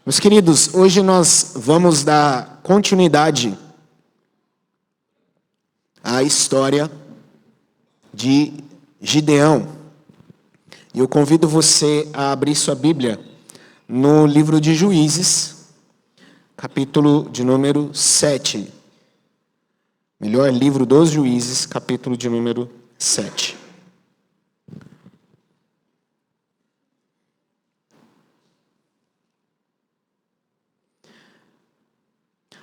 Meus queridos, hoje nós vamos dar continuidade à história de Gideão. E eu convido você a abrir sua Bíblia no livro de Juízes, capítulo de número 7. Melhor livro dos Juízes, capítulo de número 7.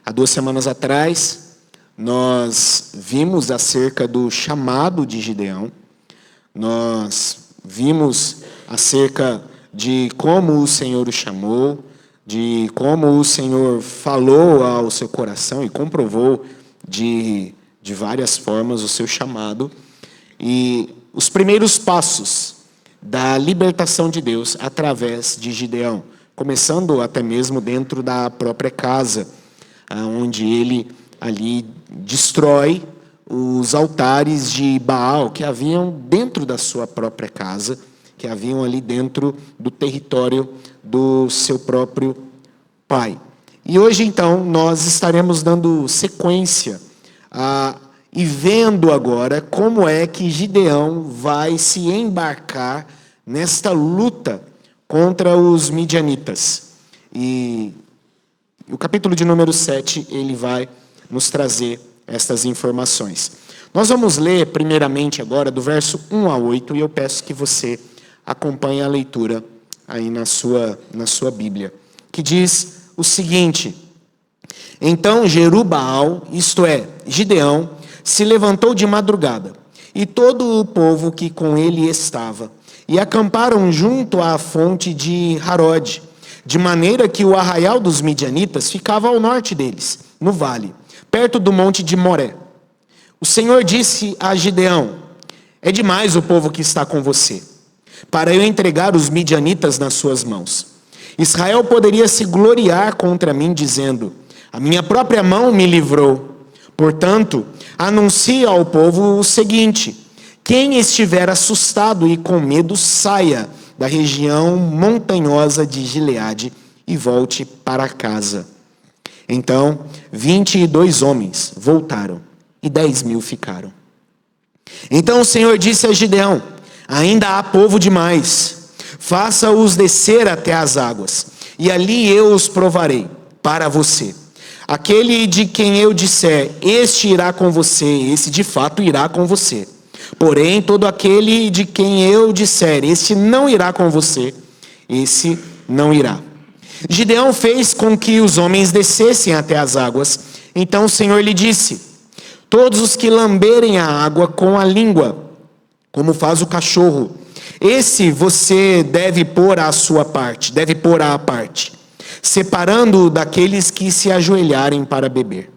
Há 2 semanas atrás, nós vimos acerca do chamado de Gideão. Nós vimos acerca de como o Senhor o chamou, de como o Senhor falou ao seu coração e comprovou de várias formas o seu chamado. E os primeiros passos da libertação de Deus através de Gideão, começando até mesmo dentro da própria casa, onde ele ali destrói os altares de Baal que haviam dentro da sua própria casa, que haviam ali dentro do território do seu próprio pai. E hoje, então, nós estaremos dando sequência e vendo agora como é que Gideão vai se embarcar nesta luta contra os midianitas. E o capítulo de número 7, ele vai nos trazer estas informações. Nós vamos ler primeiramente agora do verso 1 a 8, e eu peço que você acompanhe a leitura aí na sua Bíblia, que diz o seguinte: Então Jerubbaal, isto é, Gideão, se levantou de madrugada, e todo o povo que com ele estava, e acamparam junto à fonte de Harod, de maneira que o arraial dos midianitas ficava ao norte deles, no vale, perto do monte de Moré. O Senhor disse a Gideão: É demais o povo que está com você, para eu entregar os midianitas nas suas mãos. Israel poderia se gloriar contra mim, dizendo: A minha própria mão me livrou. Portanto, anuncie ao povo o seguinte: quem estiver assustado e com medo, saia da região montanhosa de Gileade e volte para casa. Então, 22 homens voltaram e 10.000 ficaram. Então o Senhor disse a Gideão: Ainda há povo demais. Faça-os descer até as águas, e ali eu os provarei para você. Aquele de quem eu disser, este irá com você, esse de fato irá com você. Porém, todo aquele de quem eu disser, este não irá com você, esse não irá. Gideão fez com que os homens descessem até as águas. Então o Senhor lhe disse: Todos os que lamberem a água com a língua, como faz o cachorro, esse você deve pôr à sua parte, deve pôr à parte, separando-o daqueles que se ajoelharem para beber.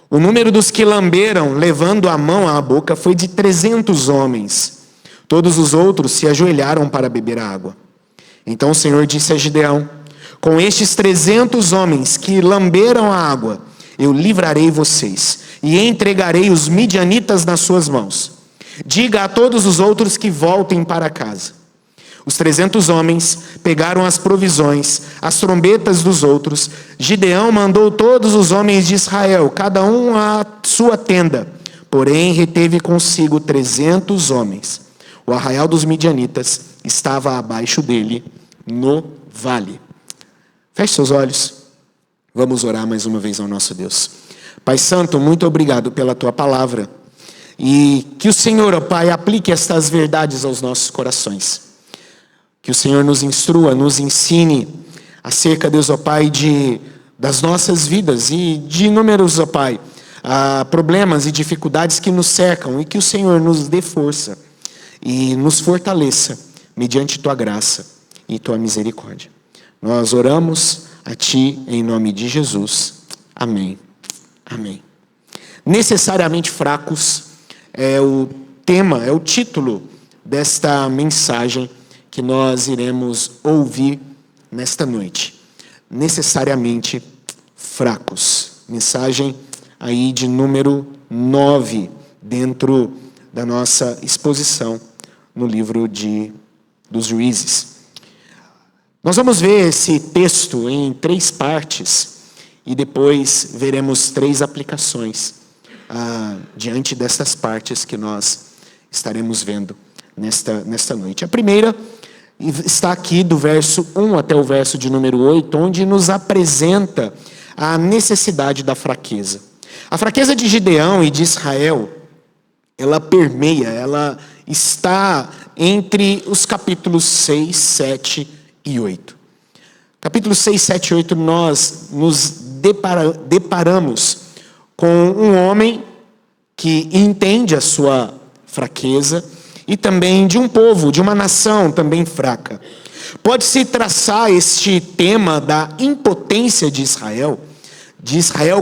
O número dos que lamberam, levando a mão à boca, foi de 300 homens. Todos os outros se ajoelharam para beber a água. Então o Senhor disse a Gideão: Com estes 300 homens que lamberam a água, eu livrarei vocês, e entregarei os midianitas nas suas mãos. Diga a todos os outros que voltem para casa. Os 300 homens pegaram as provisões, as trombetas dos outros. Gideão mandou todos os homens de Israel, cada um à sua tenda. Porém, reteve consigo 300 homens. O arraial dos midianitas estava abaixo dele, no vale. Feche seus olhos. Vamos orar mais uma vez ao nosso Deus. Pai Santo, muito obrigado pela Tua palavra. E que o Senhor, ó Pai, aplique estas verdades aos nossos corações. Que o Senhor nos instrua, nos ensine acerca, Deus, ó Pai, das nossas vidas e de inúmeros, ó Pai, problemas e dificuldades que nos cercam, e que o Senhor nos dê força e nos fortaleça mediante Tua graça e Tua misericórdia. Nós oramos a Ti em nome de Jesus. Amém. Amém. Necessariamente fracos é o tema, é o título desta mensagem que nós iremos ouvir nesta noite. Necessariamente fracos. Mensagem aí de número 9, dentro da nossa exposição no livro dos Juízes. Nós vamos ver esse texto em 3 partes e depois veremos 3 aplicações diante destas partes que nós estaremos vendo nesta noite. A primeira está aqui do verso 1 até o verso de número 8, onde nos apresenta a necessidade da fraqueza. A fraqueza de Gideão e de Israel, ela permeia, ela está entre os capítulos 6, 7 e 8. Capítulos 6, 7 e 8, nós nos deparamos com um homem que entende a sua fraqueza e também de um povo, de uma nação também fraca. Pode-se traçar este tema da impotência de Israel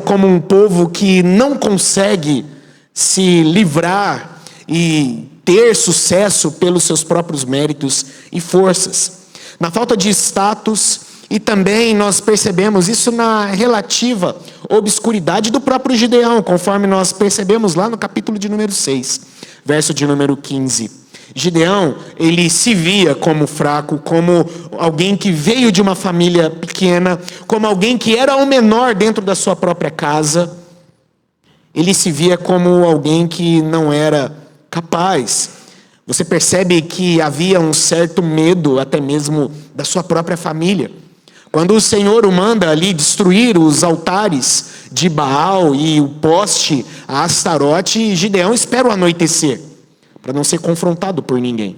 como um povo que não consegue se livrar e ter sucesso pelos seus próprios méritos e forças. Na falta de status, e também nós percebemos isso na relativa obscuridade do próprio Gideão, conforme nós percebemos lá no capítulo de número 6, verso de número 15. Gideão, ele se via como fraco, como alguém que veio de uma família pequena, como alguém que era o menor dentro da sua própria casa. Ele se via como alguém que não era capaz. Você percebe que havia um certo medo até mesmo da sua própria família. Quando o Senhor o manda ali destruir os altares de Baal e o poste a Astarote, Gideão espera o anoitecer, para não ser confrontado por ninguém,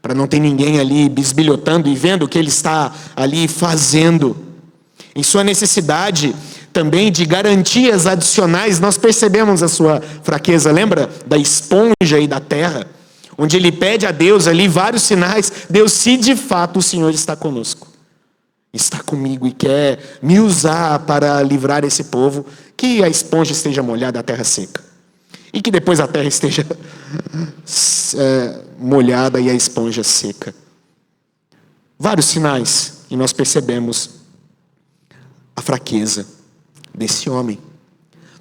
para não ter ninguém ali bisbilhotando e vendo o que ele está ali fazendo. Em sua necessidade também de garantias adicionais, nós percebemos a sua fraqueza. Lembra da esponja e da terra? Onde ele pede a Deus ali vários sinais. Deus, se de fato o Senhor está conosco, está comigo e quer me usar para livrar esse povo, que a esponja esteja molhada, a terra seca. E que depois a terra esteja molhada e a esponja seca. Vários sinais, e nós percebemos a fraqueza desse homem.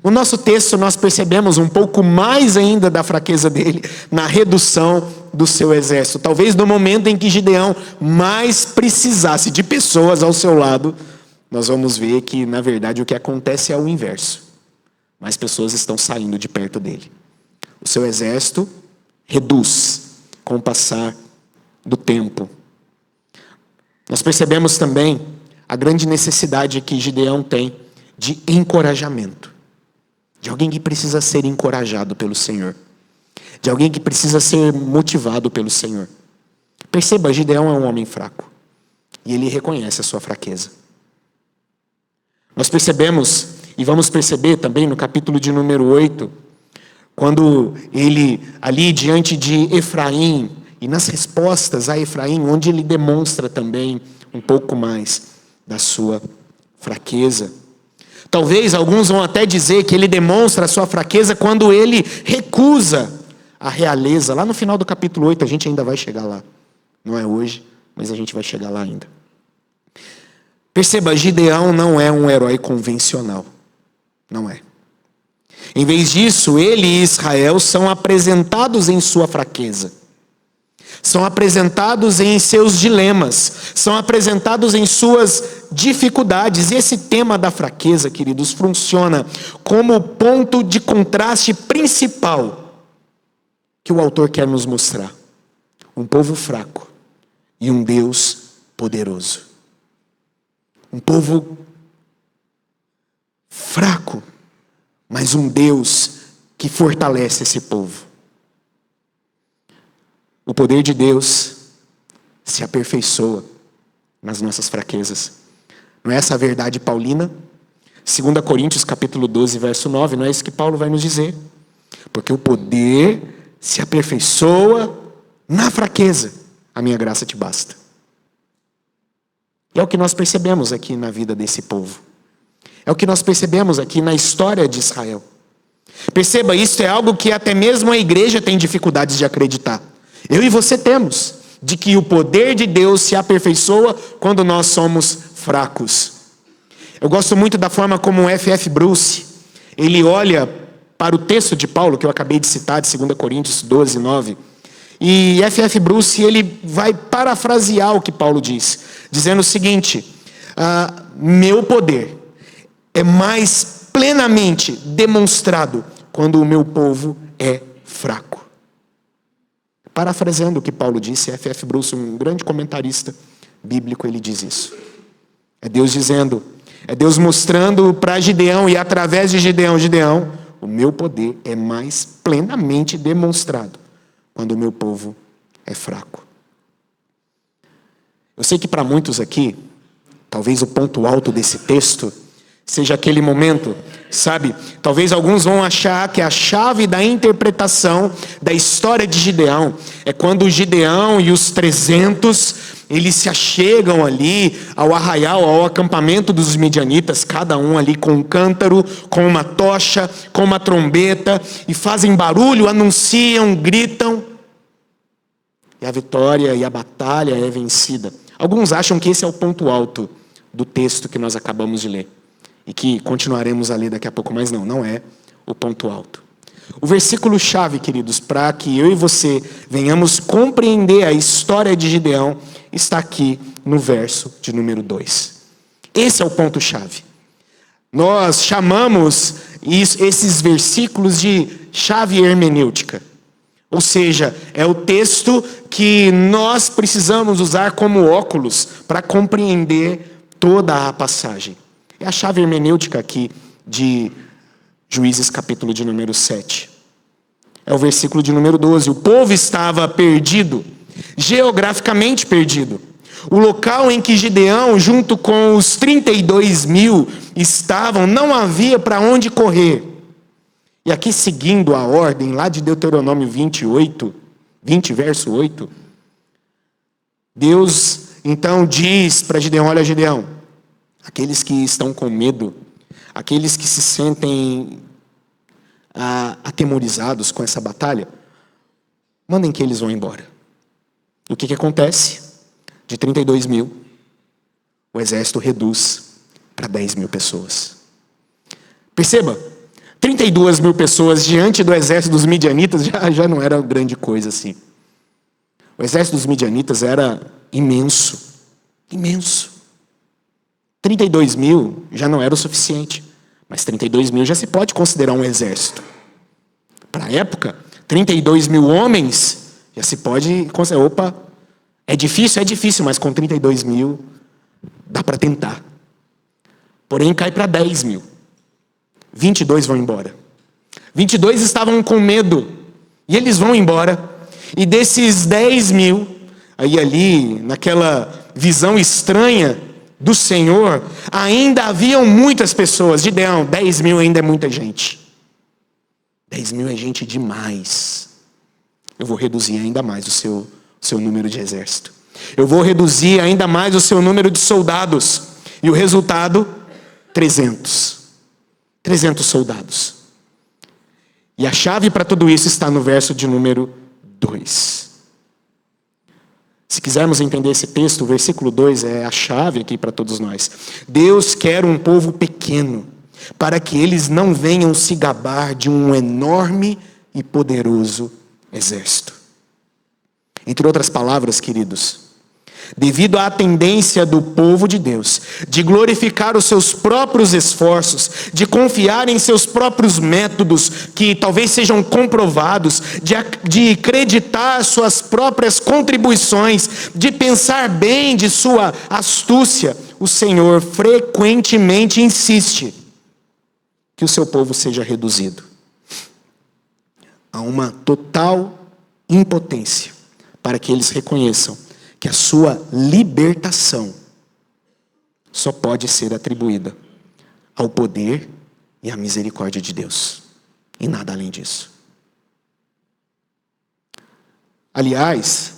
No nosso texto nós percebemos um pouco mais ainda da fraqueza dele na redução do seu exército. Talvez no momento em que Gideão mais precisasse de pessoas ao seu lado, nós vamos ver que na verdade o que acontece é o inverso. Mais pessoas estão saindo de perto dele. O seu exército reduz com o passar do tempo. Nós percebemos também a grande necessidade que Gideão tem de encorajamento. De alguém que precisa ser encorajado pelo Senhor. De alguém que precisa ser motivado pelo Senhor. Perceba, Gideão é um homem fraco. E ele reconhece a sua fraqueza. Nós percebemos, e vamos perceber também no capítulo de número 8, quando ele, ali diante de Efraim, e nas respostas a Efraim, onde ele demonstra também um pouco mais da sua fraqueza. Talvez alguns vão até dizer que ele demonstra a sua fraqueza quando ele recusa a realeza. Lá no final do capítulo 8, a gente ainda vai chegar lá. Não é hoje, mas a gente vai chegar lá ainda. Perceba, Gideão não é um herói convencional. Não é. Em vez disso, ele e Israel são apresentados em sua fraqueza. São apresentados em seus dilemas. São apresentados em suas dificuldades. E esse tema da fraqueza, queridos, funciona como ponto de contraste principal que o autor quer nos mostrar. Um povo fraco e um Deus poderoso. Um povo fraco, mas um Deus que fortalece esse povo. O poder de Deus se aperfeiçoa nas nossas fraquezas. Não é essa a verdade paulina? 2 Coríntios capítulo 12, verso 9, não é isso que Paulo vai nos dizer? Porque o poder se aperfeiçoa na fraqueza. A minha graça te basta. É o que nós percebemos aqui na vida desse povo. É o que nós percebemos aqui na história de Israel. Perceba, isso é algo que até mesmo a igreja tem dificuldades de acreditar. Eu e você temos, de que o poder de Deus se aperfeiçoa quando nós somos fracos. Eu gosto muito da forma como F.F. Bruce, ele olha para o texto de Paulo, que eu acabei de citar, de 2 Coríntios 12, 9, E F.F. Bruce, ele vai parafrasear o que Paulo diz, dizendo o seguinte: meu poder é mais plenamente demonstrado quando o meu povo é fraco. Parafraseando o que Paulo disse, F.F. Bruce, um grande comentarista bíblico, ele diz isso. É Deus dizendo, é Deus mostrando para Gideão e através de Gideão, o meu poder é mais plenamente demonstrado quando o meu povo é fraco. Eu sei que para muitos aqui, talvez o ponto alto desse texto seja aquele momento, sabe? Talvez alguns vão achar que a chave da interpretação da história de Gideão é quando Gideão e os 300, eles se achegam ali ao arraial, ao acampamento dos midianitas, cada um ali com um cântaro, com uma tocha, com uma trombeta, e fazem barulho, anunciam, gritam, e a vitória e a batalha é vencida. Alguns acham que esse é o ponto alto do texto que nós acabamos de ler, e que continuaremos a ler daqui a pouco, mas não é o ponto alto. O versículo-chave, queridos, para que eu e você venhamos compreender a história de Gideão, está aqui no verso de número 2. Esse é o ponto-chave. Nós chamamos esses versículos de chave hermenêutica. Ou seja, é o texto que nós precisamos usar como óculos para compreender toda a passagem. É a chave hermenêutica aqui de Juízes, capítulo de número 7. É o versículo de número 12. O povo estava perdido, geograficamente perdido. O local em que Gideão, junto com os 32.000 estavam, não havia para onde correr. E aqui, seguindo a ordem lá de Deuteronômio 20, verso 8, Deus então diz para Gideão: olha, Gideão, aqueles que estão com medo, aqueles que se sentem atemorizados com essa batalha, mandem que eles vão embora. E o que acontece? De 32.000, o exército reduz para 10.000 pessoas. Perceba, 32.000 pessoas diante do exército dos midianitas já não era grande coisa assim. O exército dos midianitas era imenso, imenso. 32.000 já não era o suficiente, mas 32.000 já se pode considerar um exército. Para a época, 32.000 homens já se pode considerar, opa, é difícil, mas com 32.000 dá para tentar. Porém, cai para 10.000. 22 vão embora. 22 estavam com medo, e eles vão embora. E desses 10.000, aí ali, naquela visão estranha do Senhor, ainda haviam muitas pessoas. Gideão, 10.000 ainda é muita gente. 10.000 é gente demais. Eu vou reduzir ainda mais o seu número de exército. Eu vou reduzir ainda mais o seu número de soldados. E o resultado? 300. 300 soldados. E a chave para tudo isso está no verso de número 2. Se quisermos entender esse texto, o versículo 2 é a chave aqui para todos nós. Deus quer um povo pequeno, para que eles não venham se gabar de um enorme e poderoso exército. Entre outras palavras, queridos, devido à tendência do povo de Deus de glorificar os seus próprios esforços, de confiar em seus próprios métodos, que talvez sejam comprovados, de acreditar suas próprias contribuições, de pensar bem de sua astúcia, o Senhor frequentemente insiste que o seu povo seja reduzido a uma total impotência, para que eles reconheçam que a sua libertação só pode ser atribuída ao poder e à misericórdia de Deus, e nada além disso. Aliás,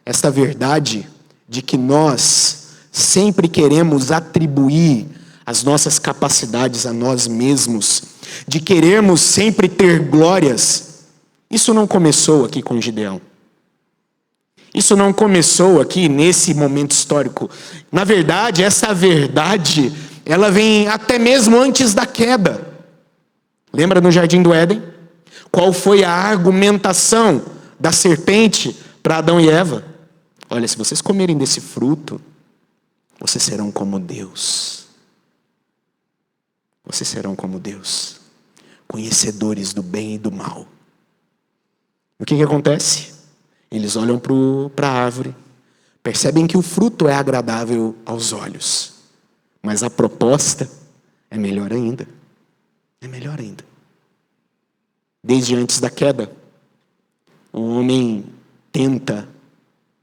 esta verdade de que nós sempre queremos atribuir as nossas capacidades a nós mesmos, de querermos sempre ter glórias, isso não começou aqui com Gideão. Isso não começou aqui nesse momento histórico. Na verdade, essa verdade, ela vem até mesmo antes da queda. Lembra no Jardim do Éden? Qual foi a argumentação da serpente para Adão e Eva: olha, se vocês comerem desse fruto, vocês serão como Deus. Vocês serão como Deus, conhecedores do bem e do mal. O que acontece? Eles olham para a árvore, percebem que o fruto é agradável aos olhos, mas a proposta é melhor ainda. É melhor ainda. Desde antes da queda, o homem tenta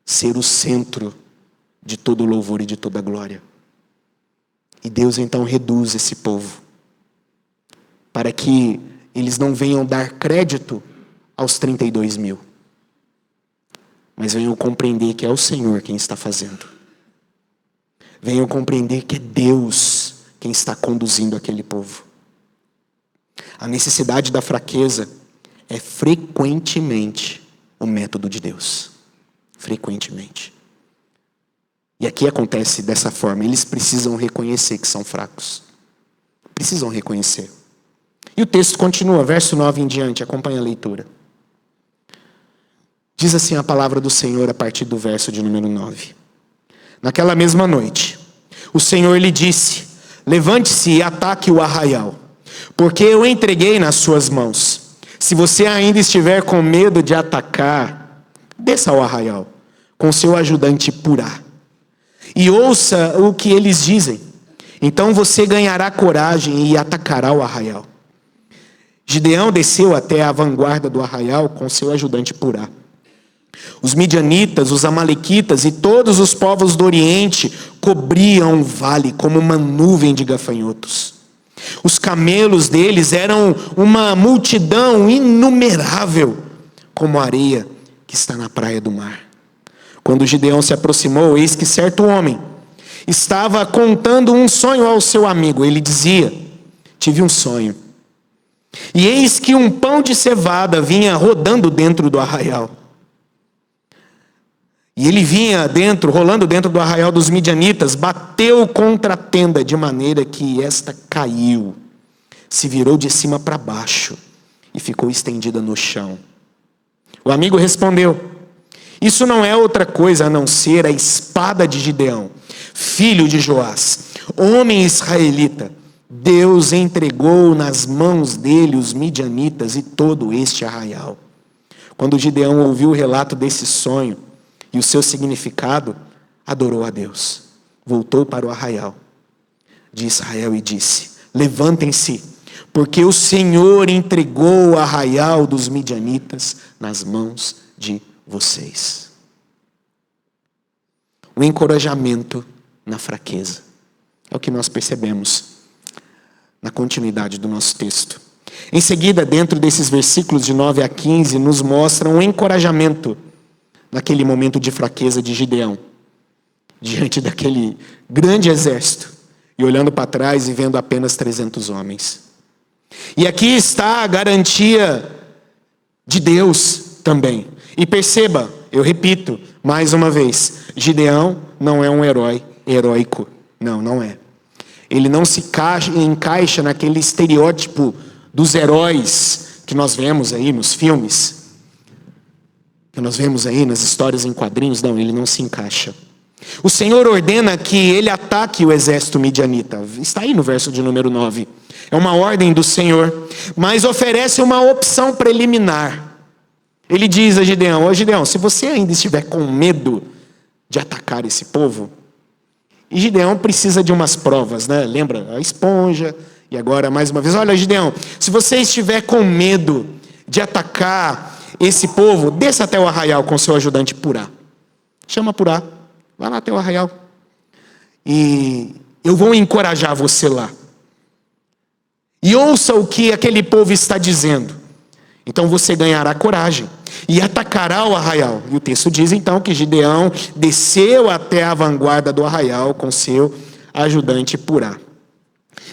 ser o centro de todo louvor e de toda glória. E Deus então reduz esse povo, para que eles não venham dar crédito aos 32 mil, mas venham compreender que é o Senhor quem está fazendo. Venham compreender que é Deus quem está conduzindo aquele povo. A necessidade da fraqueza é frequentemente o método de Deus. Frequentemente. E aqui acontece dessa forma. Eles precisam reconhecer que são fracos. Precisam reconhecer. E o texto continua, verso 9 em diante. Acompanha a leitura. Diz assim a palavra do Senhor a partir do verso de número 9. Naquela mesma noite, o Senhor lhe disse: levante-se e ataque o arraial, porque eu entreguei nas suas mãos. Se você ainda estiver com medo de atacar, desça ao arraial com seu ajudante Purá e ouça o que eles dizem. Então você ganhará coragem e atacará o arraial. Gideão desceu até a vanguarda do arraial com seu ajudante Purá. Os midianitas, os amalequitas e todos os povos do Oriente cobriam o vale como uma nuvem de gafanhotos. Os camelos deles eram uma multidão inumerável, como a areia que está na praia do mar. Quando Gideão se aproximou, eis que certo homem estava contando um sonho ao seu amigo. Ele dizia: tive um sonho, e eis que um pão de cevada vinha rodando dentro do arraial. E ele vinha rolando dentro do arraial dos midianitas, bateu contra a tenda de maneira que esta caiu, se virou de cima para baixo e ficou estendida no chão. O amigo respondeu: isso não é outra coisa a não ser a espada de Gideão, filho de Joás, homem israelita. Deus entregou nas mãos dele os midianitas e todo este arraial. Quando Gideão ouviu o relato desse sonho e o seu significado, adorou a Deus. Voltou para o arraial de Israel e disse: levantem-se, porque o Senhor entregou o arraial dos midianitas nas mãos de vocês. O encorajamento na fraqueza é o que nós percebemos na continuidade do nosso texto. Em seguida, dentro desses versículos de 9 a 15, nos mostram um encorajamento naquele momento de fraqueza de Gideão, diante daquele grande exército, e olhando para trás e vendo apenas 300 homens. E aqui está a garantia de Deus também. E perceba, eu repito mais uma vez, Gideão não é um herói heróico. Não é. Ele não se encaixa naquele estereótipo dos heróis que nós vemos aí nos filmes, que nós vemos aí nas histórias em quadrinhos. Não, ele não se encaixa. O Senhor ordena que ele ataque o exército midianita. Está aí no verso de número 9. É uma ordem do Senhor, mas oferece uma opção preliminar. Ele diz a Gideão: ô Gideão, se você ainda estiver com medo de atacar esse povo, e Gideão precisa de umas provas, né? Lembra? A esponja, e agora mais uma vez: olha, Gideão, se você estiver com medo de atacar esse povo, desça até o arraial com seu ajudante Purá. Chama Purá, vai lá até o arraial, e eu vou encorajar você lá. E ouça o que aquele povo está dizendo. Então você ganhará coragem e atacará o arraial. E o texto diz então que Gideão desceu até a vanguarda do arraial com seu ajudante Purá.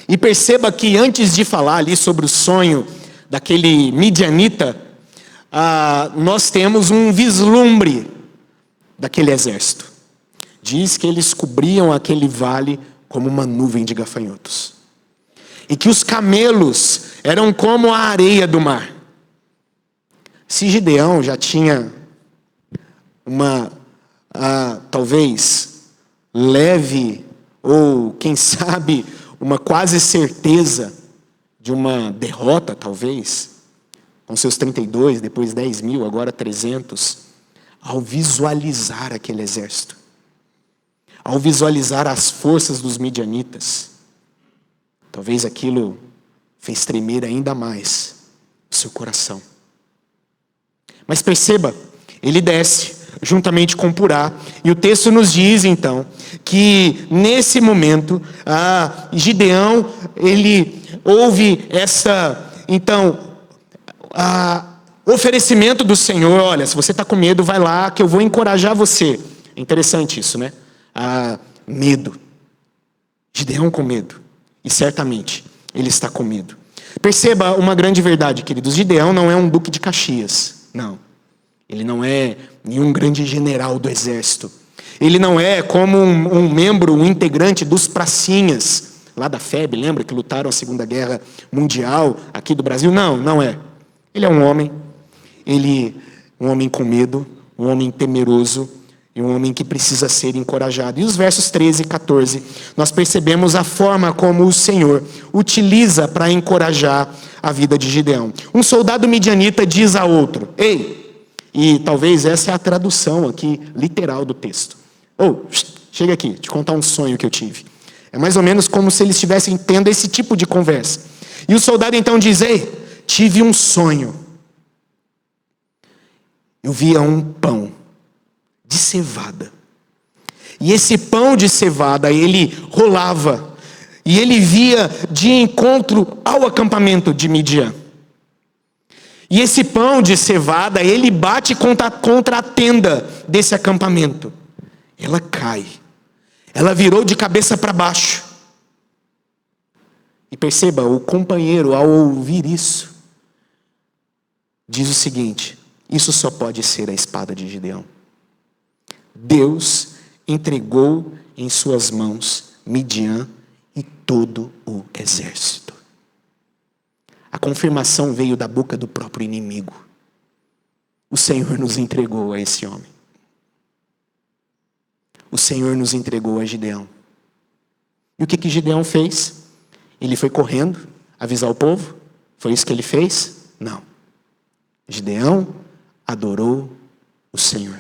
E perceba que antes de falar ali sobre o sonho daquele midianita, nós temos um vislumbre daquele exército. Diz que eles cobriam aquele vale como uma nuvem de gafanhotos. E que os camelos eram como a areia do mar. Se Gideão já tinha talvez leve, ou quem sabe, uma quase certeza de uma derrota, talvez, com seus 32, depois 10 mil, agora 300, ao visualizar aquele exército, ao visualizar as forças dos midianitas, talvez aquilo fez tremer ainda mais o seu coração. Mas perceba, ele desce juntamente com Purá, e o texto nos diz então que nesse momento Gideão, ele ouve oferecimento do Senhor: olha, se você está com medo, vai lá que eu vou encorajar você. É interessante isso, né? Medo. Gideão com medo, e certamente ele está com medo. Perceba uma grande verdade, queridos: Gideão não é um duque de Caxias, não. Ele não é nenhum grande general do exército. Ele não é como um membro, um integrante dos pracinhas, lá da FEB, lembra que lutaram a Segunda Guerra Mundial aqui do Brasil? Não, não é. Ele é um homem com medo, um homem temeroso, e um homem que precisa ser encorajado. E os versos 13 e 14, nós percebemos a forma como o Senhor utiliza para encorajar a vida de Gideão. Um soldado midianita diz a outro: ei, e talvez essa é a tradução aqui, literal do texto. Chega aqui, te contar um sonho que eu tive. É mais ou menos como se eles estivessem tendo esse tipo de conversa. E o soldado então diz: ei, tive um sonho. Eu via um pão de cevada. E esse pão de cevada, ele rolava. E ele via de encontro ao acampamento de Midian. E esse pão de cevada, ele bate contra a tenda desse acampamento. Ela cai. Ela virou de cabeça para baixo. E perceba, o companheiro, ao ouvir isso, diz o seguinte: isso só pode ser a espada de Gideão. Deus entregou em suas mãos Midian e todo o exército. A confirmação veio da boca do próprio inimigo. O Senhor nos entregou a esse homem. O Senhor nos entregou a Gideão. E o que Gideão fez? Ele foi correndo avisar o povo? Foi isso que ele fez? Não. Gideão adorou o Senhor.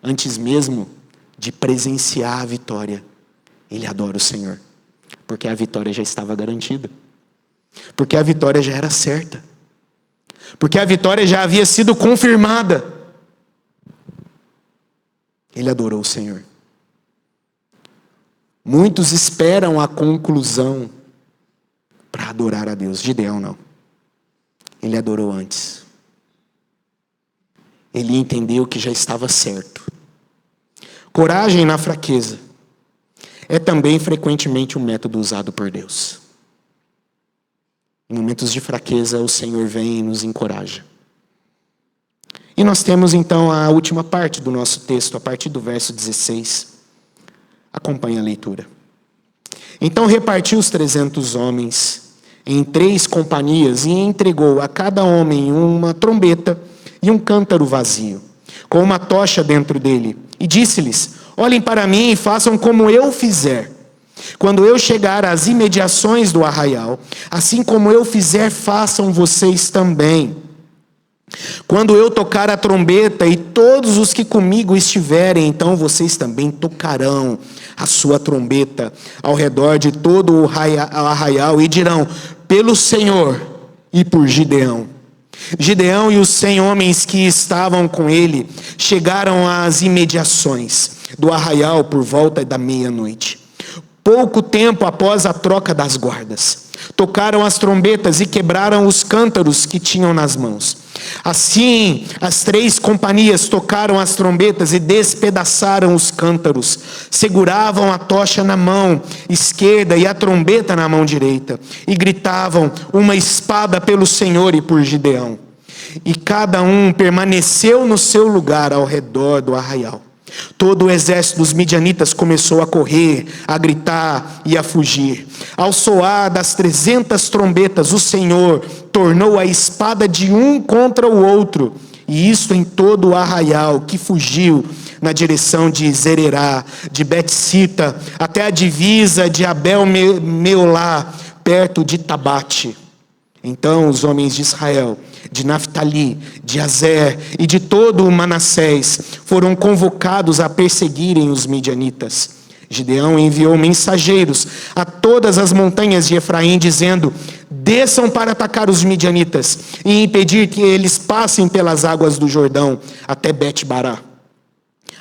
Antes mesmo de presenciar a vitória, ele adora o Senhor. Porque a vitória já estava garantida. Porque a vitória já era certa. Porque a vitória já havia sido confirmada. Ele adorou o Senhor. Muitos esperam a conclusão para adorar a Deus. Gideão não. Ele adorou antes. Ele entendeu que já estava certo. Coragem na fraqueza é também frequentemente um método usado por Deus. Em momentos de fraqueza, o Senhor vem e nos encoraja. E nós temos então a última parte do nosso texto, a partir do verso 16. Acompanhe a leitura. Então repartiu os 300 homens em 3 companhias e entregou a cada homem uma trombeta e um cântaro vazio, com uma tocha dentro dele. E disse-lhes: olhem para mim e façam como eu fizer. Quando eu chegar às imediações do arraial, assim como eu fizer, façam vocês também. Quando eu tocar a trombeta e todos os que comigo estiverem, então vocês também tocarão a sua trombeta ao redor de todo o arraial e dirão: pelo Senhor e por Gideão. Gideão e os 100 homens que estavam com ele chegaram às imediações do arraial por volta da meia-noite. Pouco tempo após a troca das guardas, tocaram as trombetas e quebraram os cântaros que tinham nas mãos. Assim, as 3 companhias tocaram as trombetas e despedaçaram os cântaros. Seguravam a tocha na mão esquerda e a trombeta na mão direita. E gritavam: uma espada pelo Senhor e por Gideão. E cada um permaneceu no seu lugar ao redor do arraial. Todo o exército dos midianitas começou a correr, a gritar e a fugir. Ao soar das 300 trombetas, o Senhor tornou a espada de um contra o outro e isto em todo o arraial que fugiu na direção de Zererá, de Bet-sita, até a divisa de Abel-meolá, perto de Tabate. Então os homens de Israel, de Naftali, de Azer e de todo o Manassés foram convocados a perseguirem os midianitas. Gideão enviou mensageiros a todas as montanhas de Efraim, dizendo: desçam para atacar os midianitas e impedir que eles passem pelas águas do Jordão até Bet-bará.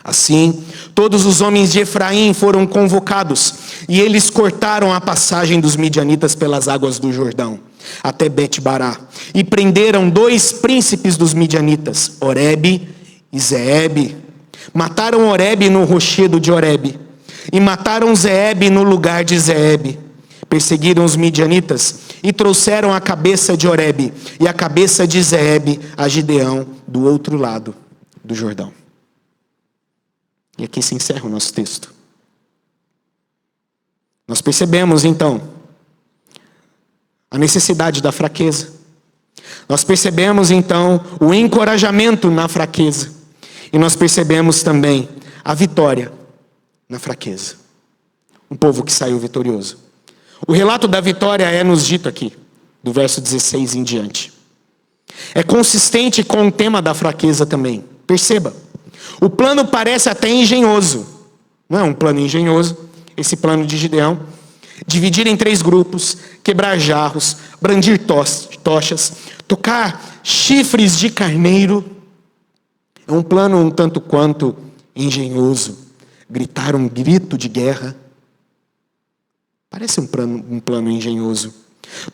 Assim, todos os homens de Efraim foram convocados, e eles cortaram a passagem dos midianitas pelas águas do Jordão até Bet-bará, e prenderam 2 príncipes dos midianitas, Oreb e Zeeb. Mataram Oreb no rochedo de Oreb, e mataram Zeeb no lugar de Zeeb. Perseguiram os midianitas e trouxeram a cabeça de Oreb e a cabeça de Zeeb a Gideão do outro lado do Jordão. E aqui se encerra o nosso texto. Nós percebemos então a necessidade da fraqueza. Nós percebemos então o encorajamento na fraqueza. E nós percebemos também a vitória na fraqueza. Um povo que saiu vitorioso. O relato da vitória é nos dito aqui, do verso 16 em diante. É consistente com o tema da fraqueza também. Perceba, o plano parece até engenhoso. Não é um plano engenhoso, esse plano de Gideão. Dividir em 3 grupos, quebrar jarros, brandir tochas, tocar chifres de carneiro. É um plano um tanto quanto engenhoso. Gritar um grito de guerra. Parece um plano engenhoso.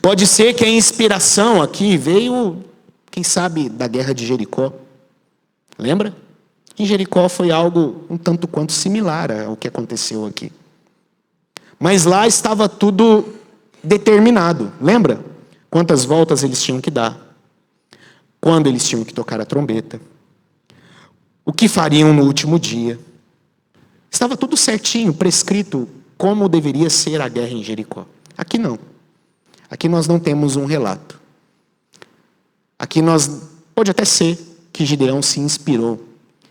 Pode ser que a inspiração aqui veio, quem sabe, da guerra de Jericó. Lembra? Em Jericó foi algo um tanto quanto similar ao que aconteceu aqui. Mas lá estava tudo determinado. Lembra? Quantas voltas eles tinham que dar. Quando eles tinham que tocar a trombeta. O que fariam no último dia. Estava tudo certinho, prescrito, como deveria ser a guerra em Jericó. Aqui não. Aqui nós não temos um relato. Aqui pode até ser que Gideão se inspirou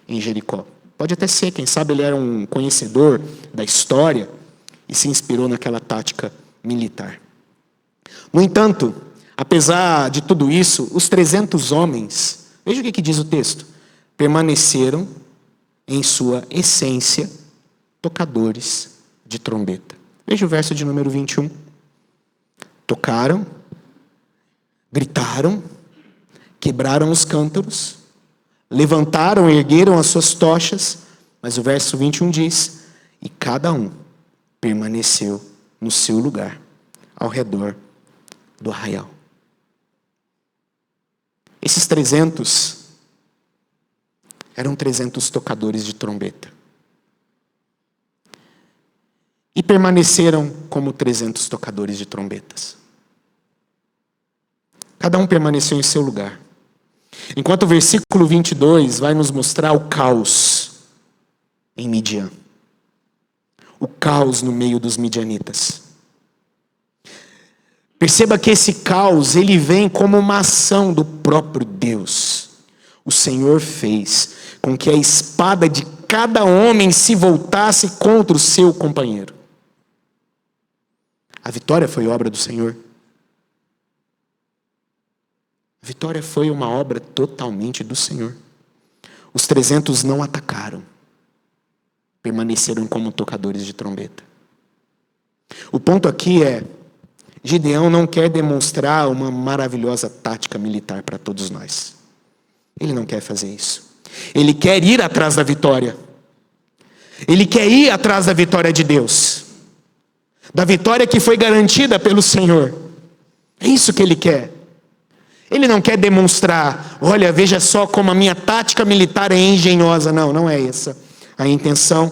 em Jericó. Pode até ser, quem sabe ele era um conhecedor da história e se inspirou naquela tática militar. No entanto, apesar de tudo isso, os 300 homens, veja o que diz o texto, permaneceram em sua essência tocadores de trombeta. Veja o verso de número 21. Tocaram, gritaram, quebraram os cântaros, levantaram, ergueram as suas tochas, mas o verso 21 diz: e cada um permaneceu no seu lugar, ao redor do arraial. Esses 300 eram 300 tocadores de trombeta. E permaneceram como 300 tocadores de trombetas. Cada um permaneceu em seu lugar. Enquanto o versículo 22 vai nos mostrar o caos em Midian. O caos no meio dos midianitas. Perceba que esse caos, ele vem como uma ação do próprio Deus. O Senhor fez com que a espada de cada homem se voltasse contra o seu companheiro. A vitória foi obra do Senhor. A vitória foi uma obra totalmente do Senhor. Os 300 não atacaram. Permaneceram como tocadores de trombeta. O ponto aqui é, Gideão não quer demonstrar uma maravilhosa tática militar para todos nós. Ele não quer fazer isso. Ele quer ir atrás da vitória. Ele quer ir atrás da vitória de Deus. Da vitória que foi garantida pelo Senhor. É isso que ele quer. Ele não quer demonstrar, olha, veja só como a minha tática militar é engenhosa. Não, não é essa a intenção.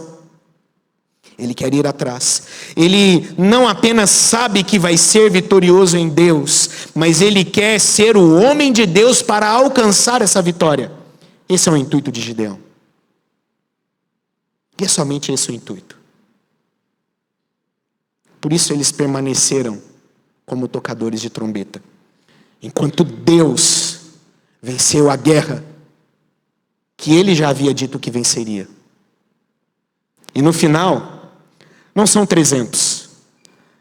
Ele quer ir atrás. Ele não apenas sabe que vai ser vitorioso em Deus, mas ele quer ser o homem de Deus para alcançar essa vitória. Esse é o intuito de Gideão. E é somente esse o intuito. Por isso eles permaneceram como tocadores de trombeta. Enquanto Deus venceu a guerra que ele já havia dito que venceria. E no final, não são 300,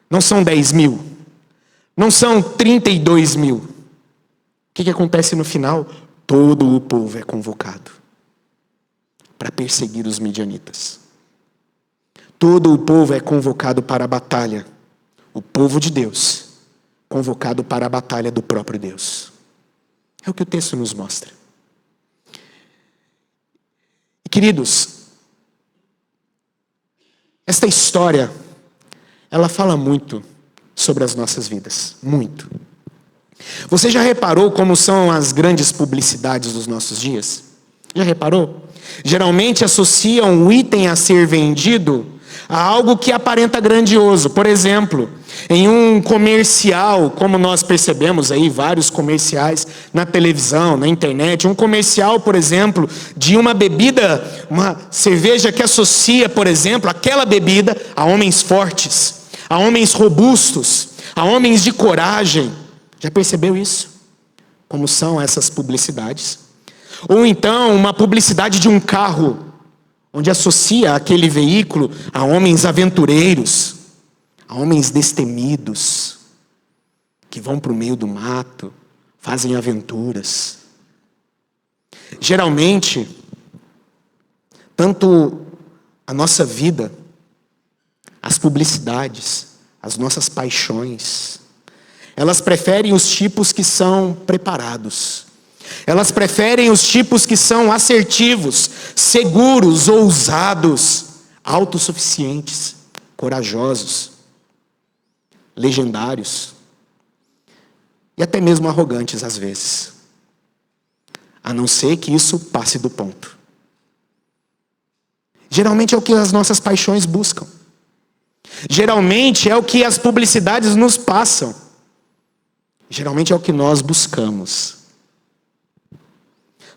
não são 10 mil, não são 32 mil. O que acontece no final? Todo o povo é convocado para perseguir os midianitas. Todo o povo é convocado para a batalha. O povo de Deus, convocado para a batalha do próprio Deus. É o que o texto nos mostra. E, queridos, esta história, ela fala muito sobre as nossas vidas. Muito. Você já reparou como são as grandes publicidades dos nossos dias? Já reparou? Geralmente associam o item a ser vendido a algo que aparenta grandioso. Por exemplo, em um comercial, como nós percebemos aí, vários comerciais na televisão, na internet, um comercial, por exemplo, de uma bebida, uma cerveja que associa, por exemplo, aquela bebida a homens fortes, a homens robustos, a homens de coragem. Já percebeu isso? Como são essas publicidades? Ou então, uma publicidade de um carro, onde associa aquele veículo a homens aventureiros, a homens destemidos, que vão para o meio do mato, fazem aventuras. Geralmente, tanto a nossa vida, as publicidades, as nossas paixões, elas preferem os tipos que são preparados. Elas preferem os tipos que são assertivos, seguros, ousados, autossuficientes, corajosos, legendários e até mesmo arrogantes às vezes. A não ser que isso passe do ponto. Geralmente é o que as nossas paixões buscam. Geralmente é o que as publicidades nos passam. Geralmente é o que nós buscamos.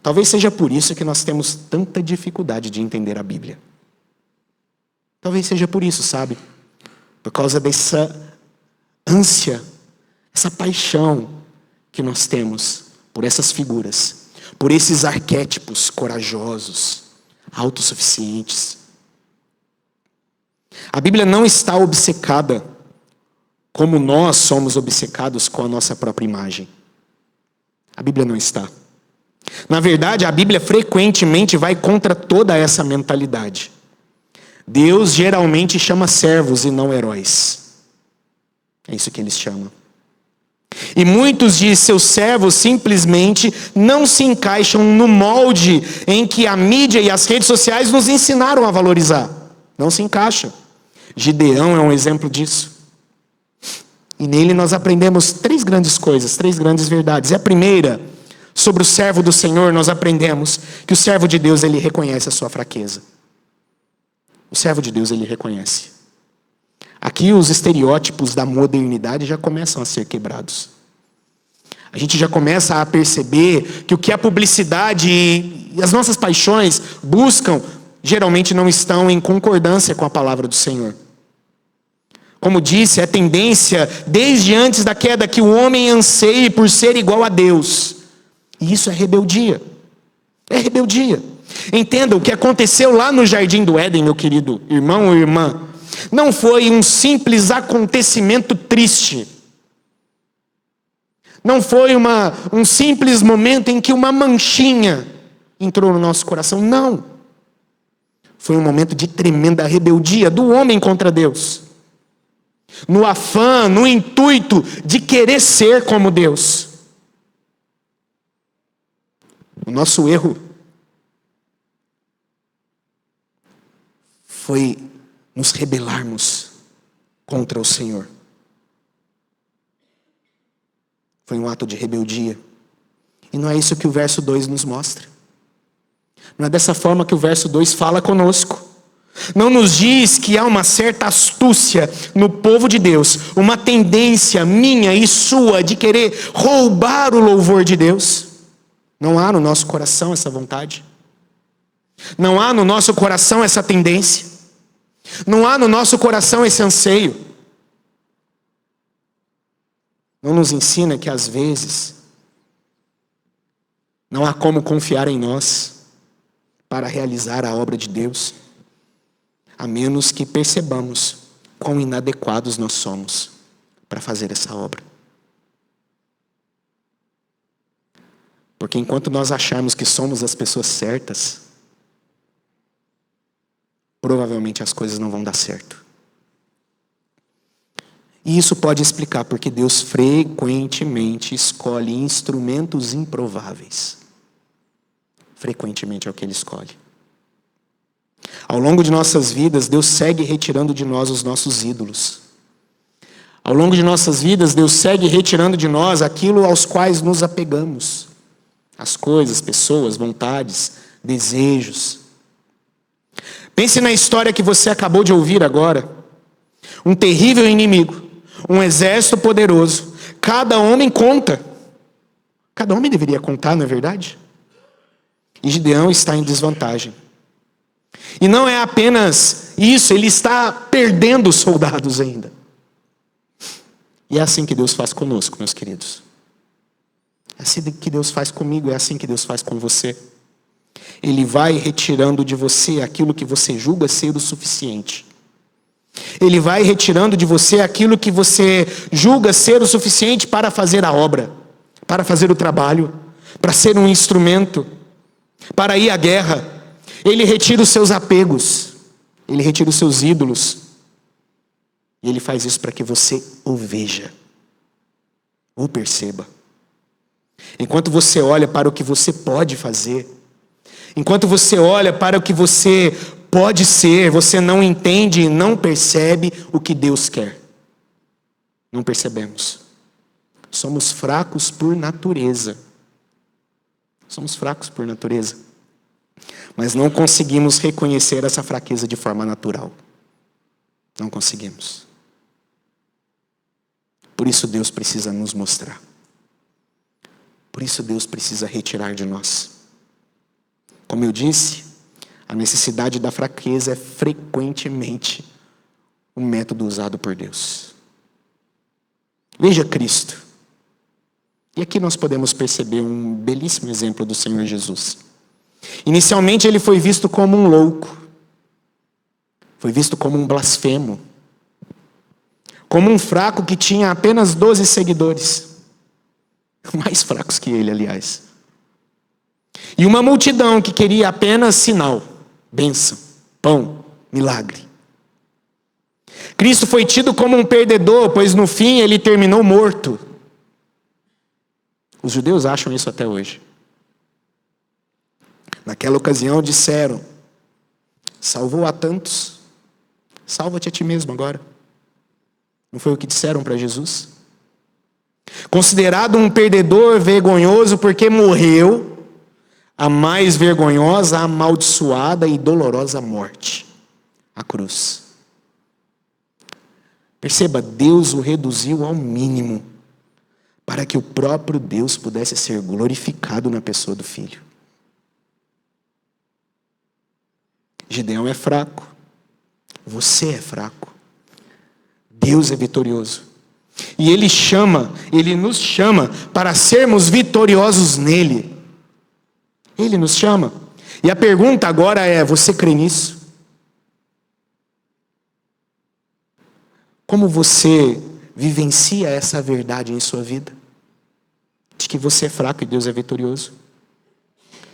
Talvez seja por isso que nós temos tanta dificuldade de entender a Bíblia. Talvez seja por isso, sabe? Por causa dessa ânsia, essa paixão que nós temos por essas figuras, por esses arquétipos corajosos, autossuficientes. A Bíblia não está obcecada como nós somos obcecados com a nossa própria imagem. A Bíblia não está. Na verdade, a Bíblia frequentemente vai contra toda essa mentalidade. Deus geralmente chama servos e não heróis. É isso que eles chamam. E muitos de seus servos simplesmente não se encaixam no molde em que a mídia e as redes sociais nos ensinaram a valorizar. Não se encaixam. Gideão é um exemplo disso. E nele nós aprendemos 3 grandes coisas, 3 grandes verdades. E a primeira, sobre o servo do Senhor, nós aprendemos que o servo de Deus, ele reconhece a sua fraqueza. O servo de Deus, ele reconhece. Aqui os estereótipos da modernidade já começam a ser quebrados. A gente já começa a perceber que o que a publicidade e as nossas paixões buscam, geralmente não estão em concordância com a palavra do Senhor. Como disse, é tendência, desde antes da queda, que o homem anseie por ser igual a Deus. E isso é rebeldia. É rebeldia. Entenda, o que aconteceu lá no Jardim do Éden, meu querido irmão ou irmã, não foi um simples acontecimento triste. Não foi um simples momento em que uma manchinha entrou no nosso coração. Não. Foi um momento de tremenda rebeldia do homem contra Deus. No afã, no intuito de querer ser como Deus. O nosso erro foi nos rebelarmos contra o Senhor. Foi um ato de rebeldia. E não é isso que o verso 2 nos mostra. Não é dessa forma que o verso 2 fala conosco. Não nos diz que há uma certa astúcia no povo de Deus, uma tendência minha e sua de querer roubar o louvor de Deus. Não há no nosso coração essa vontade. Não há no nosso coração essa tendência. Não há no nosso coração esse anseio. Não nos ensina que às vezes não há como confiar em nós. para realizar a obra de Deus, a menos que percebamos quão inadequados nós somos para fazer essa obra. Porque enquanto nós acharmos que somos as pessoas certas, provavelmente as coisas não vão dar certo. E isso pode explicar porque Deus frequentemente escolhe instrumentos improváveis. Frequentemente é o que Ele escolhe. Ao longo de nossas vidas, Deus segue retirando de nós os nossos ídolos. Ao longo de nossas vidas, Deus segue retirando de nós aquilo aos quais nos apegamos. As coisas, pessoas, vontades, desejos. Pense na história que você acabou de ouvir agora. Um terrível inimigo, um exército poderoso. Cada homem conta. Cada homem deveria contar, não é verdade? E Gideão está em desvantagem. E não é apenas isso, ele está perdendo soldados ainda. E é assim que Deus faz conosco, meus queridos. É assim que Deus faz comigo, é assim que Deus faz com você. Ele vai retirando de você aquilo que você julga ser o suficiente. Ele vai retirando de você aquilo que você julga ser o suficiente para fazer a obra, para fazer o trabalho, para ser um instrumento, para ir à guerra. Ele retira os seus apegos, ele retira os seus ídolos. E ele faz isso para que você o veja, o perceba. Enquanto você olha para o que você pode fazer, enquanto você olha para o que você pode ser, você não entende e não percebe o que Deus quer. Não percebemos. Somos fracos por natureza. Somos fracos por natureza. Mas não conseguimos reconhecer essa fraqueza de forma natural. Não conseguimos. Por isso Deus precisa nos mostrar. Por isso Deus precisa retirar de nós. Como eu disse, a necessidade da fraqueza é frequentemente o método usado por Deus. Veja Cristo. E aqui nós podemos perceber um belíssimo exemplo do Senhor Jesus. Inicialmente ele foi visto como um louco. Foi visto como um blasfemo. Como um fraco que tinha apenas 12 seguidores. Mais fracos que ele, aliás. E uma multidão que queria apenas sinal, bênção, pão, milagre. Cristo foi tido como um perdedor, pois no fim ele terminou morto. Os judeus acham isso até hoje. Naquela ocasião disseram: salvou a tantos, salva-te a ti mesmo agora. Não foi o que disseram para Jesus? Considerado um perdedor vergonhoso porque morreu a mais vergonhosa, amaldiçoada e dolorosa morte, a cruz. Perceba, Deus o reduziu ao mínimo para que o próprio Deus pudesse ser glorificado na pessoa do Filho. Gideão é fraco, você é fraco, Deus é vitorioso. E Ele nos chama para sermos vitoriosos nele. Ele nos chama. E a pergunta agora é: você crê nisso? Como você vivencia essa verdade em sua vida? De que você é fraco e Deus é vitorioso?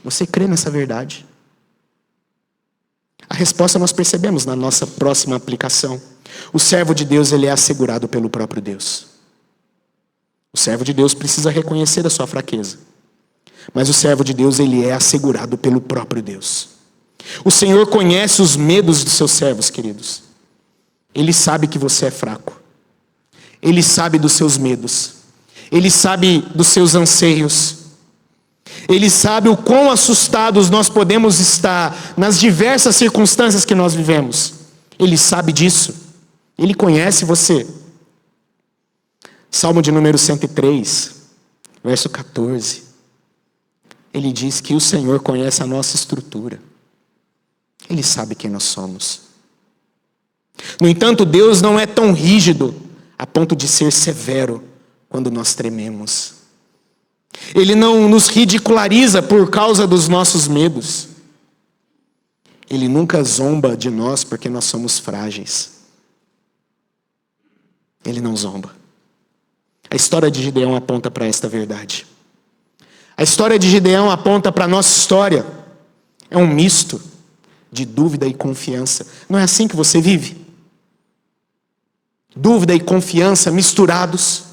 Você crê nessa verdade? A resposta nós percebemos na nossa próxima aplicação. O servo de Deus, ele é assegurado pelo próprio Deus. O servo de Deus precisa reconhecer a sua fraqueza. Mas o servo de Deus, ele é assegurado pelo próprio Deus. O Senhor conhece os medos dos seus servos, queridos. Ele sabe que você é fraco. Ele sabe dos seus medos. Ele sabe dos seus anseios. Ele sabe o quão assustados nós podemos estar nas diversas circunstâncias que nós vivemos. Ele sabe disso. Ele conhece você. Salmo de número 103, verso 14. Ele diz que o Senhor conhece a nossa estrutura. Ele sabe quem nós somos. No entanto, Deus não é tão rígido a ponto de ser severo quando nós trememos. Ele não nos ridiculariza por causa dos nossos medos. Ele nunca zomba de nós porque nós somos frágeis. Ele não zomba. A história de Gideão aponta para esta verdade. A história de Gideão aponta para a nossa história. É um misto de dúvida e confiança. Não é assim que você vive? Dúvida e confiança misturados.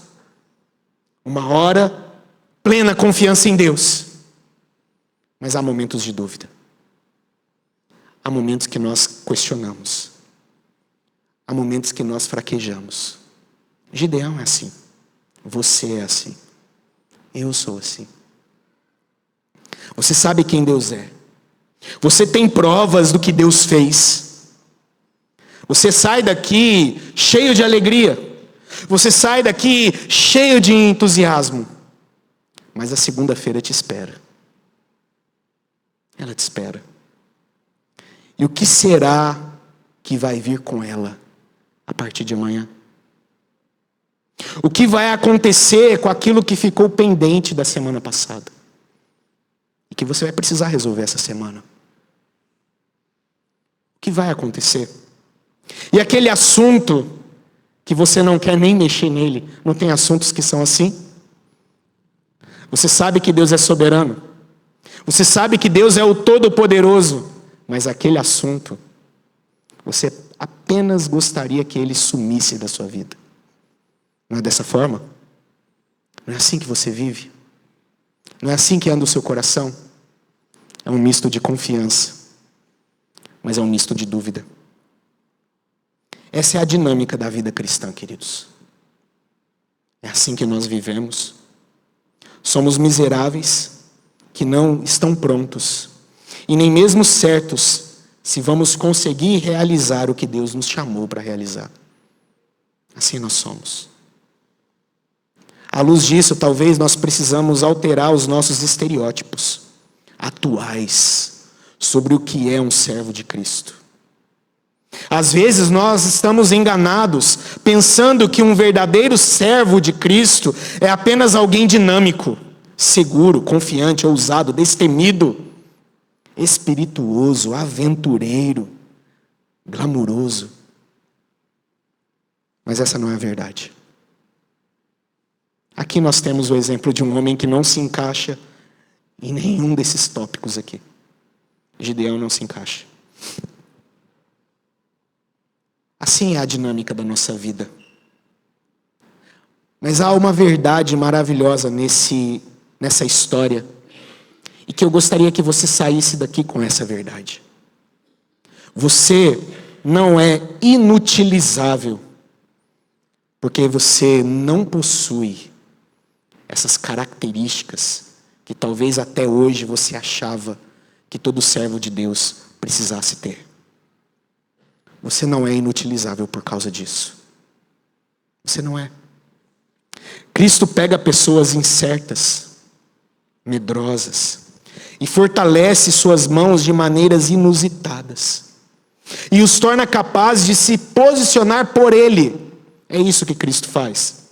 Uma hora, plena confiança em Deus. Mas há momentos de dúvida. Há momentos que nós questionamos. Há momentos que nós fraquejamos. Gideão é assim. Você é assim. Eu sou assim. Você sabe quem Deus é. Você tem provas do que Deus fez. Você sai daqui cheio de alegria. Você sai daqui cheio de entusiasmo. Mas a segunda-feira te espera. Ela te espera. E o que será que vai vir com ela a partir de amanhã? O que vai acontecer com aquilo que ficou pendente da semana passada? E que você vai precisar resolver essa semana? O que vai acontecer? E aquele assunto que você não quer nem mexer nele, não tem assuntos que são assim? Você sabe que Deus é soberano. Você sabe que Deus é o Todo-Poderoso. Mas aquele assunto, você apenas gostaria que ele sumisse da sua vida. Não é dessa forma? Não é assim que você vive? Não é assim que anda o seu coração? É um misto de confiança, mas é um misto de dúvida. Essa é a dinâmica da vida cristã, queridos. É assim que nós vivemos. Somos miseráveis que não estão prontos e nem mesmo certos se vamos conseguir realizar o que Deus nos chamou para realizar. Assim nós somos. À luz disso, talvez nós precisamos alterar os nossos estereótipos atuais sobre o que é um servo de Cristo. Às vezes nós estamos enganados, pensando que um verdadeiro servo de Cristo é apenas alguém dinâmico, seguro, confiante, ousado, destemido, espirituoso, aventureiro, glamuroso. Mas essa não é a verdade. Aqui nós temos o exemplo de um homem que não se encaixa em nenhum desses tópicos aqui. Gideão não se encaixa. Assim é a dinâmica da nossa vida. Mas há uma verdade maravilhosa nessa história, e que eu gostaria que você saísse daqui com essa verdade. Você não é inutilizável, porque você não possui essas características que talvez até hoje você achava que todo servo de Deus precisasse ter. Você não é inutilizável por causa disso. Você não é. Cristo pega pessoas incertas, medrosas, e fortalece suas mãos de maneiras inusitadas. E os torna capazes de se posicionar por Ele. É isso que Cristo faz.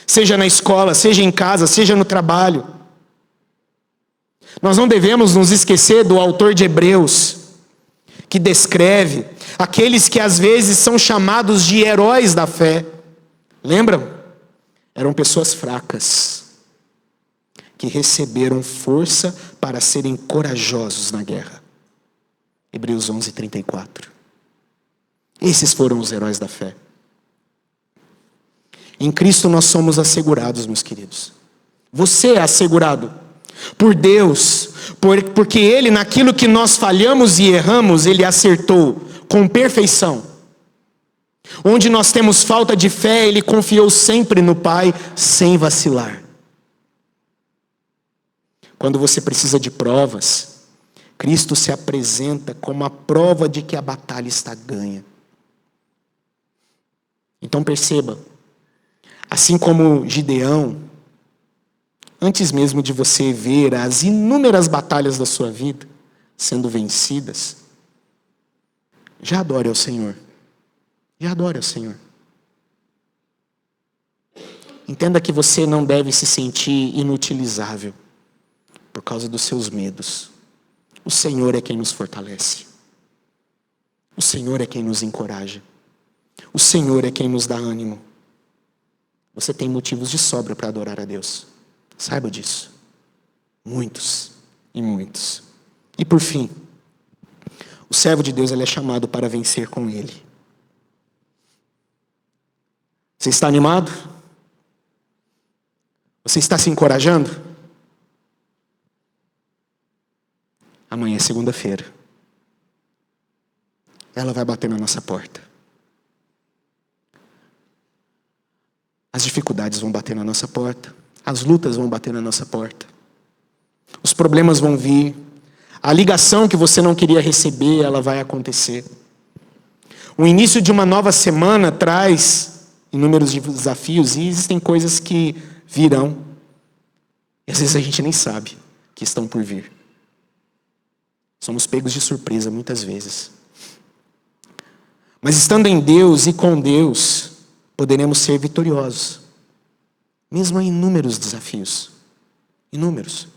Seja na escola, seja em casa, seja no trabalho. Nós não devemos nos esquecer do autor de Hebreus, que descreve aqueles que às vezes são chamados de heróis da fé. Lembram? Eram pessoas fracas, que receberam força para serem corajosos na guerra. Hebreus 11:34. Esses foram os heróis da fé. Em Cristo nós somos assegurados, meus queridos. Você é assegurado por Deus, porque Ele, naquilo que nós falhamos e erramos, Ele acertou com perfeição. Onde nós temos falta de fé, Ele confiou sempre no Pai, sem vacilar. Quando você precisa de provas, Cristo se apresenta como a prova de que a batalha está ganha. Então perceba, assim como Gideão, antes mesmo de você ver as inúmeras batalhas da sua vida sendo vencidas, já adore ao Senhor. Já adore ao Senhor. Entenda que você não deve se sentir inutilizável por causa dos seus medos. O Senhor é quem nos fortalece. Senhor é quem nos encoraja. O Senhor é quem nos dá ânimo. Você tem motivos de sobra para adorar a Deus. Saiba disso. Muitos e muitos. E por fim, o servo de Deus ele é chamado para vencer com Ele. Você está animado? Você está se encorajando? Amanhã é segunda-feira. Ela vai bater na nossa porta. As dificuldades vão bater na nossa porta. As lutas vão bater na nossa porta. Os problemas vão vir. A ligação que você não queria receber, ela vai acontecer. O início de uma nova semana traz inúmeros desafios e existem coisas que virão. E às vezes a gente nem sabe que estão por vir. Somos pegos de surpresa muitas vezes. Mas estando em Deus e com Deus, poderemos ser vitoriosos. Mesmo em inúmeros desafios. Inúmeros.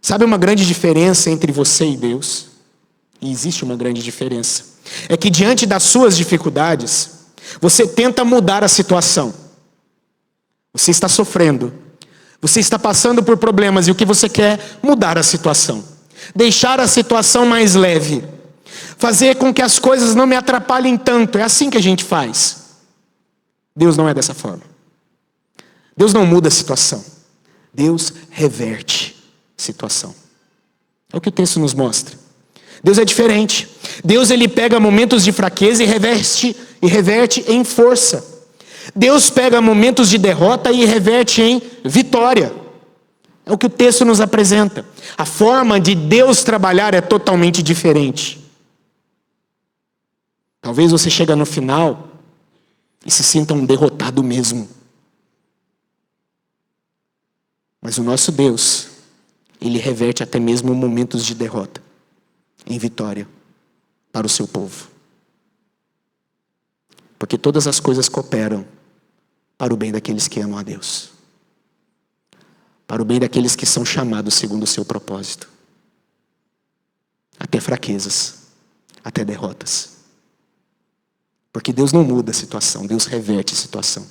Sabe uma grande diferença entre você e Deus? E existe uma grande diferença. É que diante das suas dificuldades, você tenta mudar a situação. Você está sofrendo. Você está passando por problemas e o que você quer? Mudar a situação. Deixar a situação mais leve. Fazer com que as coisas não me atrapalhem tanto. É assim que a gente faz. Deus não é dessa forma. Deus não muda a situação. Deus reverte a situação. É o que o texto nos mostra. Deus é diferente. Deus ele pega momentos de fraqueza e reverte em força. Deus pega momentos de derrota e reverte em vitória. É o que o texto nos apresenta. A forma de Deus trabalhar é totalmente diferente. Talvez você chegue no final e se sinta um derrotado mesmo. Mas o nosso Deus, Ele reverte até mesmo momentos de derrota em vitória para o seu povo. Porque todas as coisas cooperam para o bem daqueles que amam a Deus. Para o bem daqueles que são chamados segundo o seu propósito. Até fraquezas, até derrotas. Porque Deus não muda a situação, Deus reverte a situação.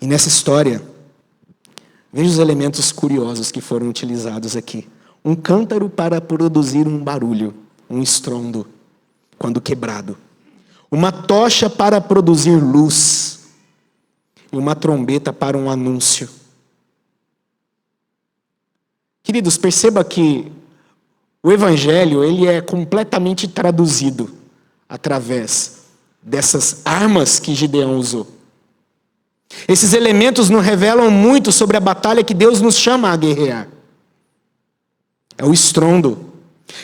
E nessa história, veja os elementos curiosos que foram utilizados aqui. Um cântaro para produzir um barulho, um estrondo, quando quebrado. Uma tocha para produzir luz. E uma trombeta para um anúncio. Queridos, perceba que o Evangelho ele é completamente traduzido através dessas armas que Gideão usou. Esses elementos nos revelam muito sobre a batalha que Deus nos chama a guerrear. É o estrondo.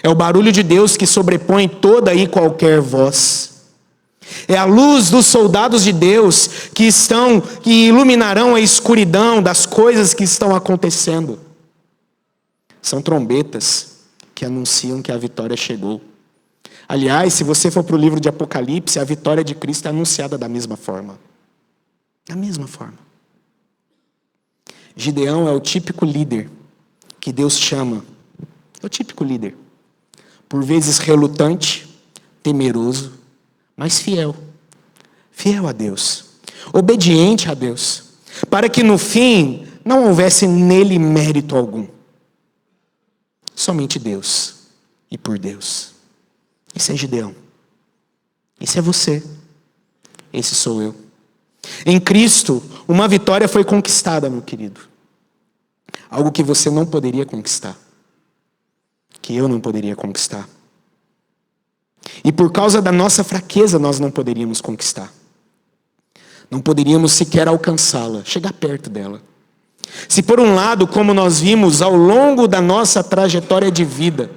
É o barulho de Deus que sobrepõe toda e qualquer voz. É a luz dos soldados de Deus que iluminarão a escuridão das coisas que estão acontecendo. São trombetas que anunciam que a vitória chegou. Aliás, se você for para o livro de Apocalipse, a vitória de Cristo é anunciada da mesma forma. Da mesma forma. Gideão é o típico líder que Deus chama. É o típico líder. Por vezes relutante, temeroso, mas fiel. Fiel a Deus. Obediente a Deus. Para que no fim não houvesse nele mérito algum. Somente Deus. E por Deus. Esse é Gideão. Esse é você. Esse sou eu. Em Cristo, uma vitória foi conquistada, meu querido. Algo que você não poderia conquistar. Que eu não poderia conquistar. E por causa da nossa fraqueza, nós não poderíamos conquistar. Não poderíamos sequer alcançá-la, chegar perto dela. Se por um lado, como nós vimos ao longo da nossa trajetória de vida,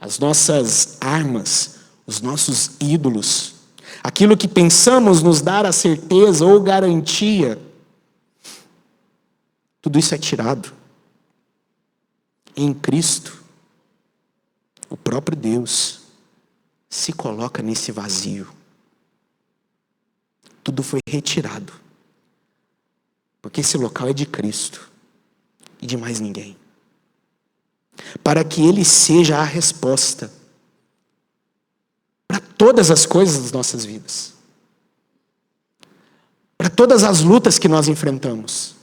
as nossas armas, os nossos ídolos, aquilo que pensamos nos dar a certeza ou garantia, tudo isso é tirado. Em Cristo, o próprio Deus se coloca nesse vazio. Tudo foi retirado. Porque esse local é de Cristo e de mais ninguém. para que Ele seja a resposta para todas as coisas das nossas vidas, para todas as lutas que nós enfrentamos,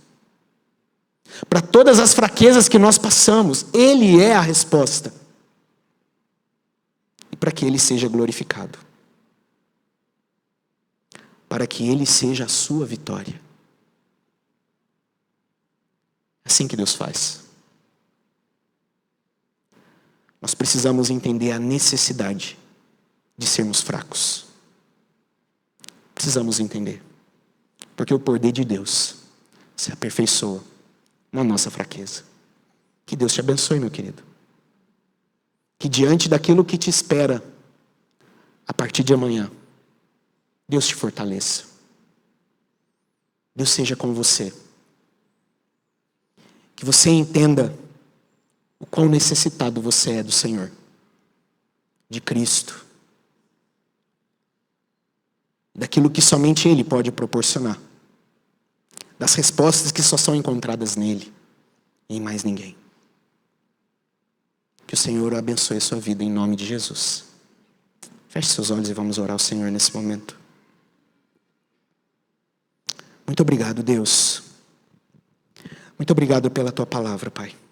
para todas as fraquezas que nós passamos. Ele é a resposta. E para que Ele seja glorificado, para que Ele seja a sua vitória. É assim que Deus faz. Nós precisamos entender a necessidade de sermos fracos. Precisamos entender. Porque o poder de Deus se aperfeiçoa na nossa fraqueza. Que Deus te abençoe, meu querido. Que diante daquilo que te espera, a partir de amanhã, Deus te fortaleça. Deus seja com você. Que você entenda o quão necessitado você é do Senhor, de Cristo, daquilo que somente Ele pode proporcionar, das respostas que só são encontradas nele e em mais ninguém. Que o Senhor abençoe a sua vida em nome de Jesus. Feche seus olhos e vamos orar ao Senhor nesse momento. Muito obrigado, Deus. Muito obrigado pela tua palavra, Pai.